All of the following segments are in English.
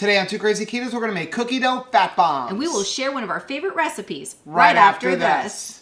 Today on Two Crazy Ketos, we're going to make cookie dough fat bombs. And we will share one of our favorite recipes right after this.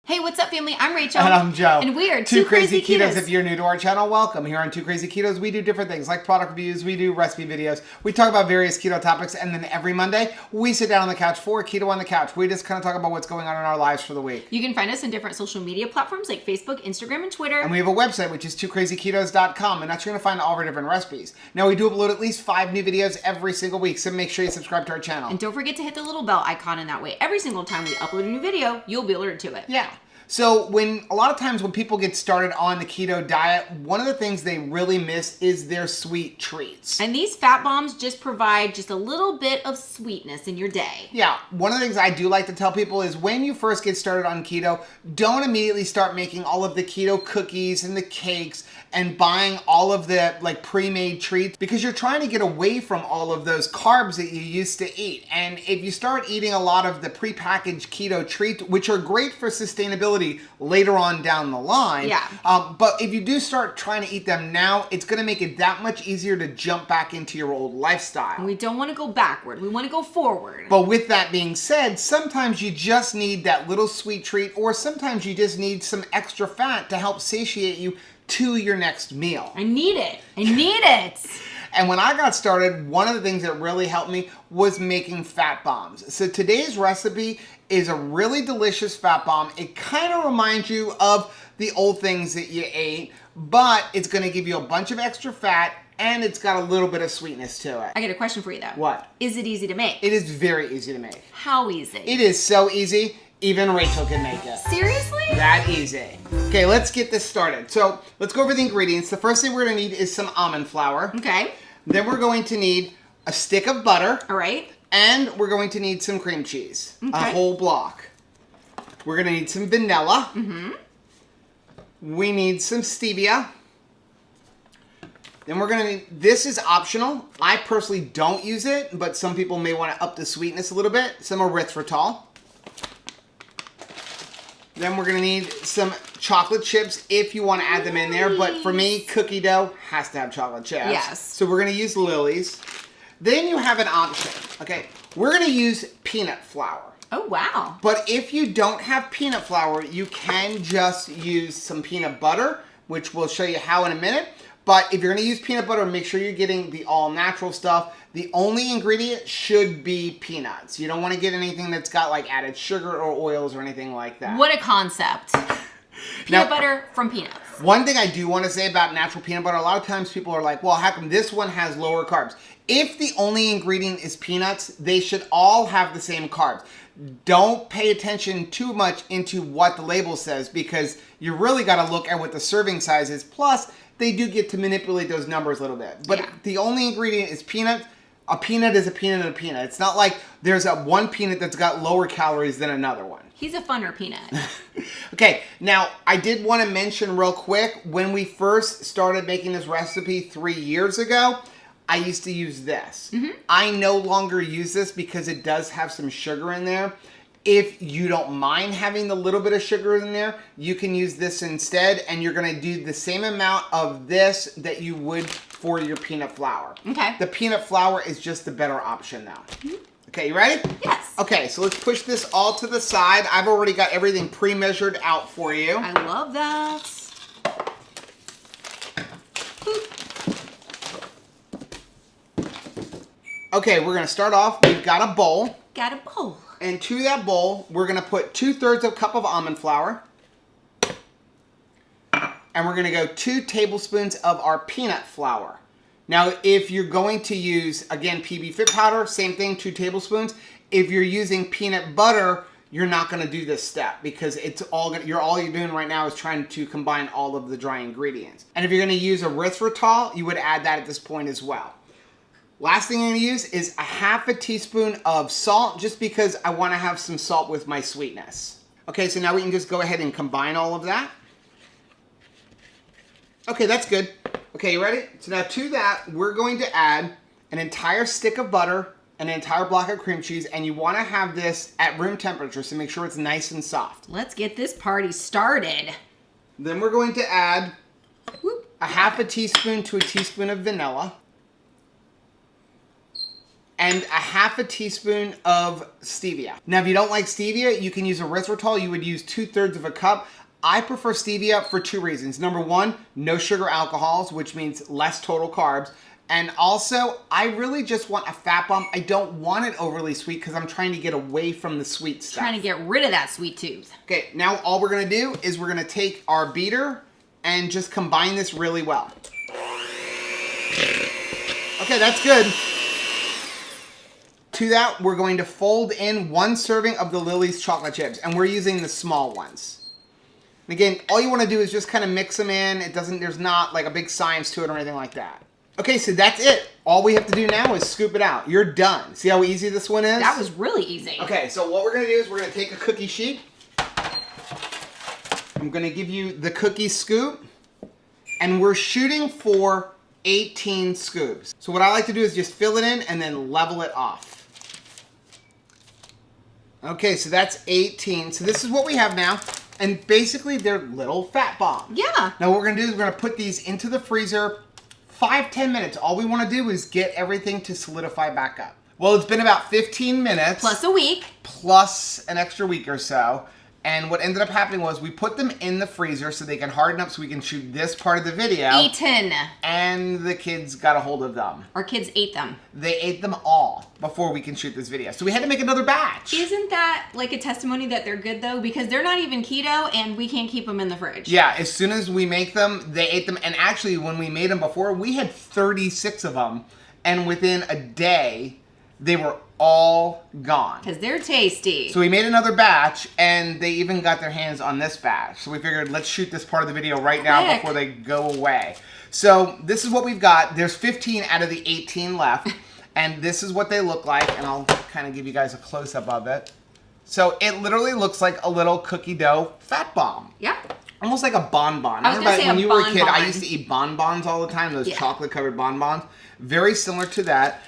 Hey, what's up, family? I'm Rachel. And I'm Joe. And we are Two Crazy Ketos. If you're new to our channel, welcome. Here on Two Crazy Ketos, we do different things like product reviews, we do recipe videos, we talk about various keto topics, and then every Monday, we sit down on the couch for Keto on the Couch. We just kind of talk about what's going on in our lives for the week. You can find us on different social media platforms like Facebook, Instagram, and Twitter. And we have a website, which is twocrazyketos.com, and that's where you're going to find all of our different recipes. Now, we do upload at least 5 new videos every single week, so make sure you subscribe to our channel. And don't forget to hit the little bell icon, and that way every single time we upload a new video, you'll be alerted to it. Yeah. So a lot of times when people get started on the keto diet, one of the things they really miss is their sweet treats. And these fat bombs just provide just a little bit of sweetness in your day. Yeah, one of the things I do like to tell people is when you first get started on keto, don't immediately start making all of the keto cookies and the cakes and buying all of the pre-made treats, because you're trying to get away from all of those carbs that you used to eat. And if you start eating a lot of the prepackaged keto treats, which are great for sustainability later on down the line. Yeah. But if you do start trying to eat them now, it's going to make it that much easier to jump back into your old lifestyle. And we don't want to go backward. We want to go forward. But with that being said, sometimes you just need that little sweet treat, or sometimes you just need some extra fat to help satiate you to your next meal. I need it. I need it. And when I got started, one of the things that really helped me was making fat bombs. So today's recipe is a really delicious fat bomb. It kind of reminds you of the old things that you ate, but it's going to give you a bunch of extra fat, and it's got a little bit of sweetness to it. I got a question for you, though. What? Is it easy to make? It is very easy to make. How easy? It is so easy, even Rachel can make it. Seriously? That easy. Okay, let's get this started. So let's go over the ingredients. The first thing we're going to need is some almond flour. Okay. Then we're going to need a stick of butter. All right. And we're going to need some cream cheese. Okay. A whole block. We're going to need some vanilla. Mm-hmm. We need some stevia. Then we're going to need, this is optional. I personally don't use it, but some people may want to up the sweetness a little bit. Some erythritol. Then we're going to need some chocolate chips if you want to add them in there. But for me, cookie dough has to have chocolate chips. Yes. So we're going to use Lily's. Then you have an option. Okay, we're going to use peanut flour. Oh, wow. But if you don't have peanut flour, you can just use some peanut butter, which we'll show you how in a minute. But if you're going to use peanut butter, make sure you're getting the all-natural stuff. The only ingredient should be peanuts. You don't want to get anything that's got added sugar or oils or anything like that. What a concept. Peanut butter from peanuts. One thing I do want to say about natural peanut butter, a lot of times people are like, well, how come this one has lower carbs? If the only ingredient is peanuts, they should all have the same carbs. Don't pay attention too much into what the label says, because you really got to look at what the serving size is. Plus, they do get to manipulate those numbers a little bit. But yeah. The only ingredient is peanut. A peanut is a peanut and a peanut. It's not like there's one peanut that's got lower calories than another one. He's a funner peanut. Okay, now I did want to mention real quick, when we first started making this recipe 3 years ago, I used to use this. Mm-hmm. I no longer use this because it does have some sugar in there. If you don't mind having the little bit of sugar in there, you can use this instead, and you're going to do the same amount of this that you would for your peanut flour. Okay. The peanut flour is just the better option now. Mm-hmm. Okay, you ready? Yes. Okay, so let's push this all to the side. I've already got everything pre-measured out for you. I love that. Okay, we're going to start off. We've got a bowl. Got a bowl. And to that bowl, we're going to put 2/3 of a cup of almond flour. And we're going to go 2 tablespoons of our peanut flour. Now, if you're going to use, again, PB Fit powder, same thing, 2 tablespoons. If you're using peanut butter, you're not going to do this step, because it's all you're doing right now is trying to combine all of the dry ingredients. And if you're going to use erythritol, you would add that at this point as well. Last thing I'm going to use is a 1/2 teaspoon of salt, just because I want to have some salt with my sweetness. Okay, so now we can just go ahead and combine all of that. Okay, that's good. Okay, you ready? So now to that, we're going to add an entire stick of butter an entire block of cream cheese, and you want to have this at room temperature, so make sure it's nice and soft. Let's get this party started. Then we're going to add Whoop. a half a teaspoon to a teaspoon of vanilla, and a half a teaspoon of stevia. Now, if you don't like stevia, you can use erythritol. You would use 2/3 of a cup. I prefer stevia for 2 reasons. Number 1, no sugar alcohols, which means less total carbs. And also, I really just want a fat bomb. I don't want it overly sweet because I'm trying to get away from the sweet stuff. Trying to get rid of that sweet tooth. Okay, now all we're gonna do is we're gonna take our beater and just combine this really well. Okay, that's good. To that, we're going to fold in 1 serving of the Lily's chocolate chips, and we're using the small ones. And again, all you wanna do is just kind of mix them in. There's not like a big science to it or anything like that. Okay, so that's it. All we have to do now is scoop it out. You're done. See how easy this one is? That was really easy. Okay, so what we're gonna do is we're gonna take a cookie sheet. I'm gonna give you the cookie scoop, and we're shooting for 18 scoops. So what I like to do is just fill it in and then level it off. Okay, so that's 18. So this is what we have now. And basically they're little fat bombs. Yeah. Now what we're gonna do is we're gonna put these into the freezer 5-10 minutes. All we want to do is get everything to solidify back up. Well, it's been about 15 minutes. Plus a week. Plus an extra week or so. And what ended up happening was we put them in the freezer so they can harden up so we can shoot this part of the video. Eaten. And the kids got a hold of them. Our kids ate them. They ate them all before we can shoot this video. So we had to make another batch. Isn't that like a testimony that they're good though? Because they're not even keto and we can't keep them in the fridge. Yeah, as soon as we make them, they ate them. And actually, when we made them before, we had 36 of them. And within a day, they were all gone. Because they're tasty. So we made another batch, and they even got their hands on this batch. So we figured, let's shoot this part of the video right now Quick. before they go away. So this is what we've got. There's 15 out of the 18 left, and this is what they look like, and I'll kind of give you guys a close-up of it. So it literally looks like a little cookie dough fat bomb. Yeah. Almost like a bonbon. I was gonna say when a you were a kid, I bonbon. used to eat bonbons all the time, those Yeah. chocolate-covered bonbons. Very similar to that.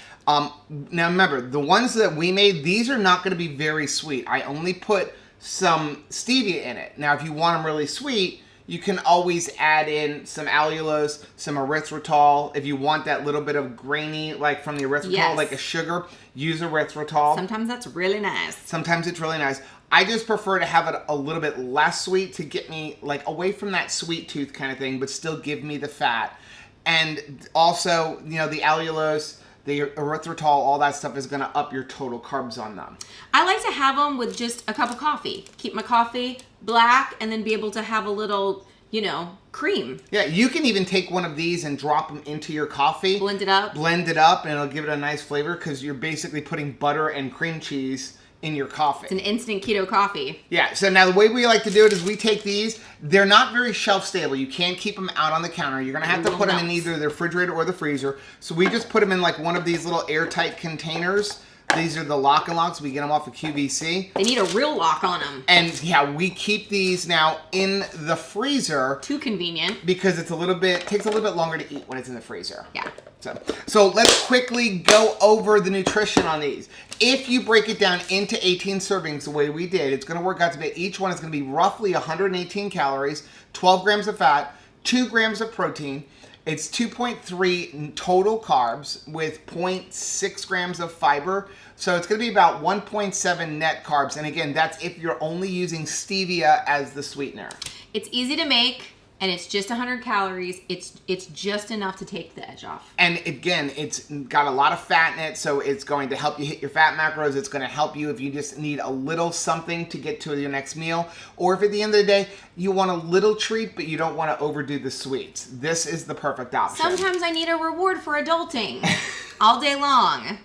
Now remember, the ones that we made, these are not going to be very sweet. I only put some stevia in it. Now, if you want them really sweet, you can always add in some allulose, some erythritol. If you want that little bit of grainy, like from the erythritol, Yes. like a sugar, use erythritol. Sometimes that's really nice. Sometimes it's really nice. I just prefer to have it a little bit less sweet to get me like away from that sweet tooth kind of thing, but still give me the fat. And also, you know, the allulose, the erythritol, all that stuff is going to up your total carbs on them. I like to have them with just a cup of coffee. Keep my coffee black and then be able to have a little, you know, cream. Yeah, you can even take one of these and drop them into your coffee. Blend it up. Blend it up, and it'll give it a nice flavor because you're basically putting butter and cream cheese in your coffee. It's an instant keto coffee. Yeah, so now the way we like to do it is we take these. They're not very shelf stable. You can't keep them out on the counter. You're going to have to put them in either the refrigerator or the freezer. So we just put them in like one of these little airtight containers. These are the lock and locks. We get them off of QVC. They need a real lock on them. And yeah, we keep these now in the freezer Too convenient. because it's takes a little bit longer to eat when it's in the freezer. Yeah. So let's quickly go over the nutrition on these. If you break it down into 18 servings the way we did, it's going to work out to be, each one is going to be roughly 118 calories, 12 grams of fat, 2 grams of protein. It's 2.3 total carbs with 0.6 grams of fiber. So it's going to be about 1.7 net carbs. And again, that's if you're only using stevia as the sweetener. It's easy to make. And it's just 100 calories. It's just enough to take the edge off. And again, it's got a lot of fat in it, so it's going to help you hit your fat macros. It's going to help you if you just need a little something to get to your next meal. Or if at the end of the day, you want a little treat, but you don't want to overdo the sweets. This is the perfect option. Sometimes I need a reward for adulting. All day long.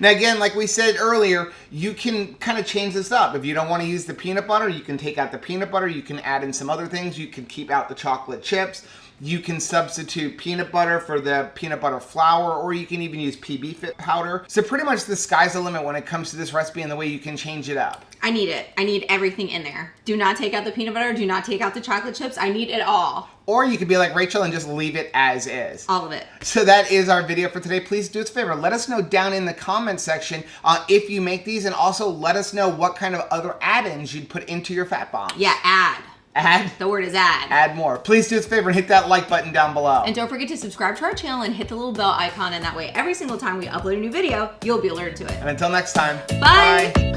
Now again, like we said earlier, you can kind of change this up. If you don't want to use the peanut butter, you can take out the peanut butter. You can add in some other things. You can keep out the chocolate chips. You can substitute peanut butter for the peanut butter flour, or you can even use PB Fit powder. So pretty much the sky's the limit when it comes to this recipe and the way you can change it up. I need it. I need everything in there. Do not take out the peanut butter. Do not take out the chocolate chips. I need it all. Or you could be like Rachel and just leave it as is. All of it. So that is our video for today. Please do us a favor. Let us know down in the comment section if you make these, and also let us know what kind of other add-ins you'd put into your fat bombs. Yeah, add. Add? The word is add. Add more. Please do us a favor and hit that like button down below. And don't forget to subscribe to our channel and hit the little bell icon, and that way every single time we upload a new video, you'll be alerted to it. And until next time, Bye.